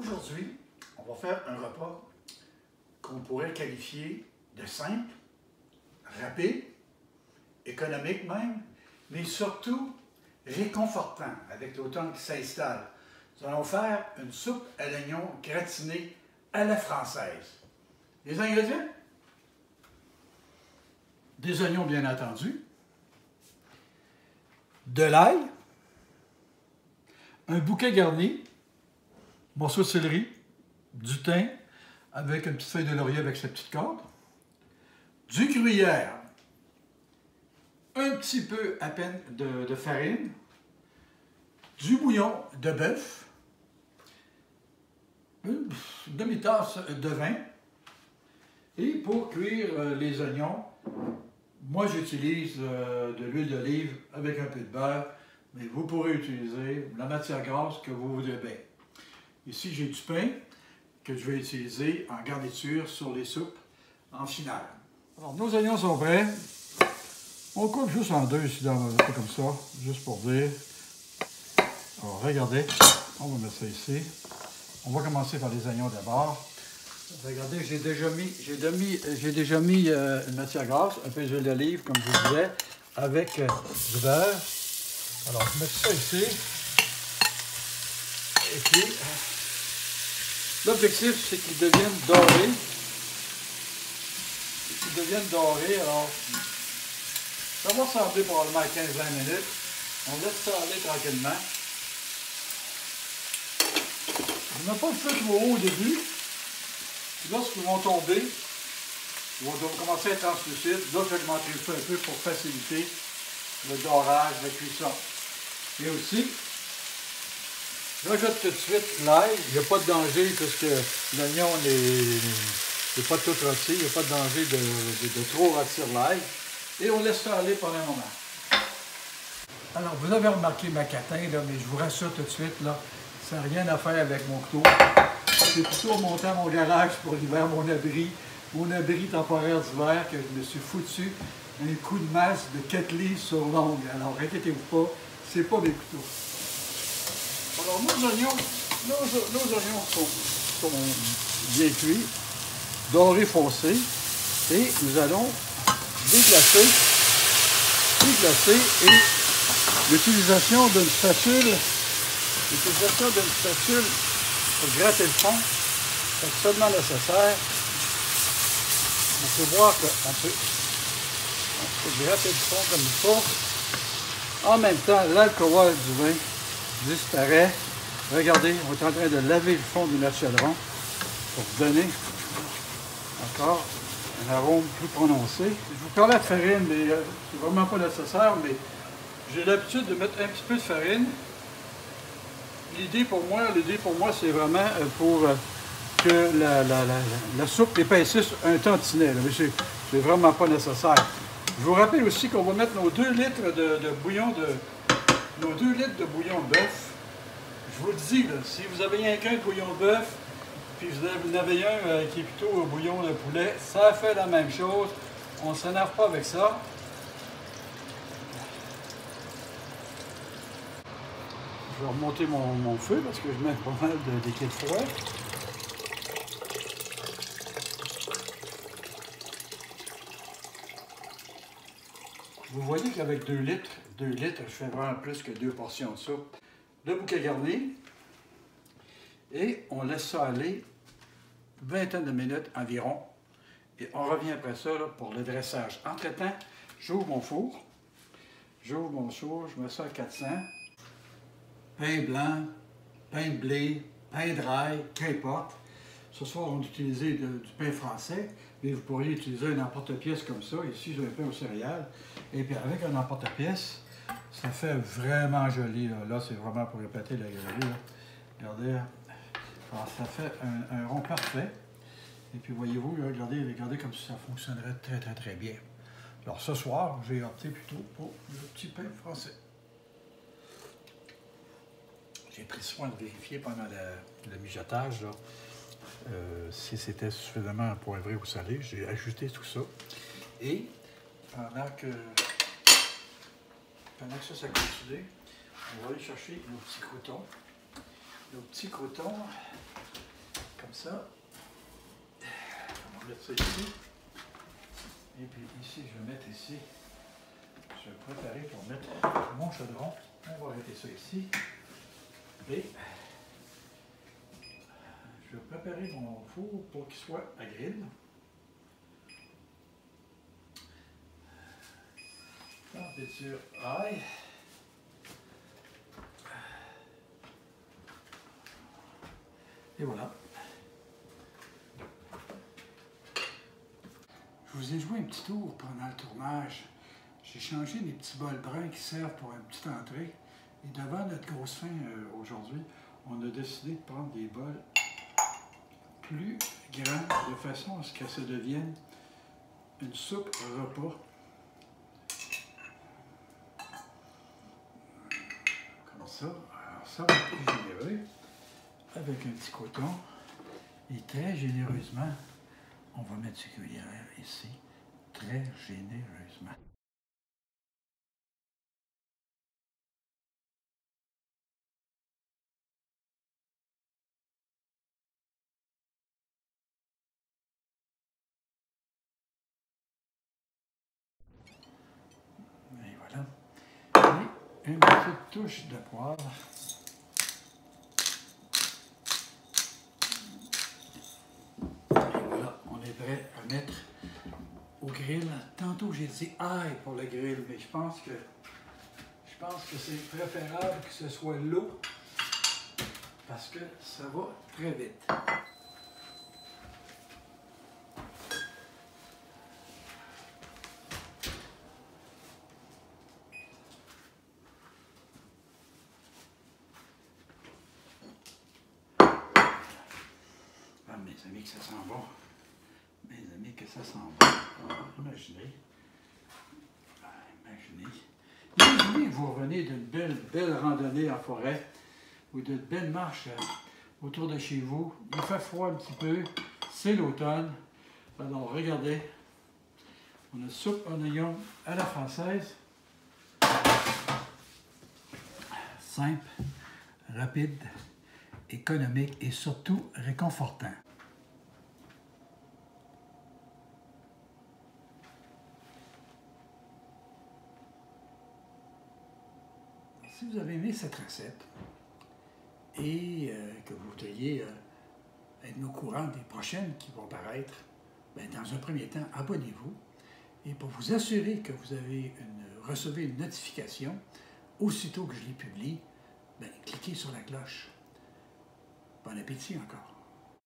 Aujourd'hui, on va faire un repas qu'on pourrait qualifier de simple, rapide, économique même, mais surtout réconfortant avec l'automne qui s'installe. Nous allons faire une soupe à l'oignon gratinée à la française. Les ingrédients? Des oignons bien entendu, de l'ail, un bouquet garni, morceau de céleri, du thym avec une petite feuille de laurier avec sa petite corde, du gruyère, un petit peu à peine de farine, du bouillon de bœuf, une demi-tasse de vin, et pour cuire les oignons, moi j'utilise de l'huile d'olive avec un peu de beurre, mais vous pourrez utiliser la matière grasse que vous voudrez bien. Ici j'ai du pain que je vais utiliser en garniture sur les soupes en finale. Alors nos oignons sont prêts. On coupe juste en deux ici dans le comme ça, juste pour dire. Alors regardez, on va mettre ça ici. On va commencer par les oignons d'abord. Regardez, j'ai déjà mis une matière grasse, un peu d'huile d'olive, comme je vous disais, avec du beurre. Alors, je mets ça ici. Et puis, l'objectif, c'est qu'ils deviennent dorés. Alors, ça va ressembler probablement à 15-20 minutes. On laisse ça aller tranquillement. Je ne mets pas le feu trop haut au début. Lorsqu'ils vont tomber, ils vont commencer à être translucides. Là, je vais augmenter le feu un peu pour faciliter le dorage, la cuisson. Et aussi, j'ajoute tout de suite l'ail. Il n'y a pas de danger puisque l'oignon n'est pas tout rôti. Il n'y a pas de danger de trop rôtir l'ail. Et on laisse ça aller pendant un moment. Alors, vous avez remarqué ma catin, là, mais je vous rassure tout de suite, là, ça n'a rien à faire avec mon couteau. J'ai plutôt monté à mon garage pour l'hiver, mon abri temporaire d'hiver, que je me suis foutu un coup de masse de 4 livres sur l'ongle. Alors, inquiétez-vous pas, c'est pas des couteaux. Alors, nos oignons sont bien cuits, dorés foncés, et nous allons déglacer et l'utilisation d'une spatule pour gratter le fond, c'est seulement nécessaire. On peut voir qu'on peut gratter le fond comme il faut. En même temps, l'alcool du vin disparaît. Regardez, on est en train de laver le fond du nachadron pour donner encore un arôme plus prononcé. Je vous parlais de farine, mais c'est vraiment pas nécessaire, mais j'ai l'habitude de mettre un petit peu de farine. L'idée pour moi, c'est vraiment pour que la soupe épaississe un tantinet. Mais c'est vraiment pas nécessaire. Je vous rappelle aussi qu'on va mettre nos 2 litres de bouillon de bœuf. Je vous le dis, là, si vous avez rien qu'un bouillon de bœuf, puis vous en avez un qui est plutôt un bouillon de poulet, ça fait la même chose. On ne s'énerve pas avec ça. Je vais remonter mon feu parce que je mets pas mal de liquide froid. Vous voyez qu'avec 2 litres, je fais vraiment plus que 2 portions de soupe. Le bouquet garni. Et on laisse ça aller une vingtaine de minutes environ. Et on revient après ça là, pour le dressage. Entre-temps, j'ouvre mon four. Je mets ça à 400. Pain blanc, pain de blé, pain de rail, qu'importe. Ce soir, on utilise du pain français, mais vous pourriez utiliser un emporte-pièce comme ça. Ici, j'ai un pain aux céréales. Et puis avec un emporte-pièce, ça fait vraiment joli. Là c'est vraiment pour répéter la galerie. Regardez. Alors, ça fait un rond parfait. Et puis, voyez-vous, regardez comme ça fonctionnerait très, très, très bien. Alors, ce soir, j'ai opté plutôt pour le petit pain français. J'ai pris soin de vérifier pendant le mijotage si c'était suffisamment poivré ou salé. J'ai ajusté tout ça. Et pendant que ça continue, on va aller chercher nos petits croûtons. Nos petits croûtons, Comme ça. On va mettre ça ici. Et puis ici, je vais mettre ici. Je vais préparer pour mettre mon chaudron. On va arrêter ça ici. Et je vais préparer mon four pour qu'il soit à grill. Température high. Et voilà. Je vous ai joué un petit tour pendant le tournage. J'ai changé les petits bols bruns qui servent pour une petite entrée. Et devant notre grosse faim aujourd'hui, on a décidé de prendre des bols plus grands de façon à ce que ça devienne une soupe repas. Comme ça. Alors ça va être plus généreux. Avec un petit coton. Et très généreusement, on va mettre ce cuillère ici. Très généreusement. Et voilà. Et une petite touche de poivre. Et voilà, on est prêt à mettre au grill. Tantôt j'ai dit ail pour le grill, mais je pense que c'est préférable que ce soit l'eau parce que ça va très vite. Ah, mes amis, que ça sent bon. Mes amis, que ça sent bon. Imaginez. Imaginez que vous revenez d'une belle randonnée en forêt ou d'une belle marche autour de chez vous. Il fait froid un petit peu. C'est l'automne. Alors, regardez. On a soupe en oignon à la française. Simple, rapide, économique et surtout réconfortant. Si vous avez aimé cette recette et que vous voudriez être au courant des prochaines qui vont paraître, bien, dans un premier temps, abonnez-vous. Et pour vous assurer que vous recevez une notification, aussitôt que je les publie, bien, cliquez sur la cloche. Bon appétit encore.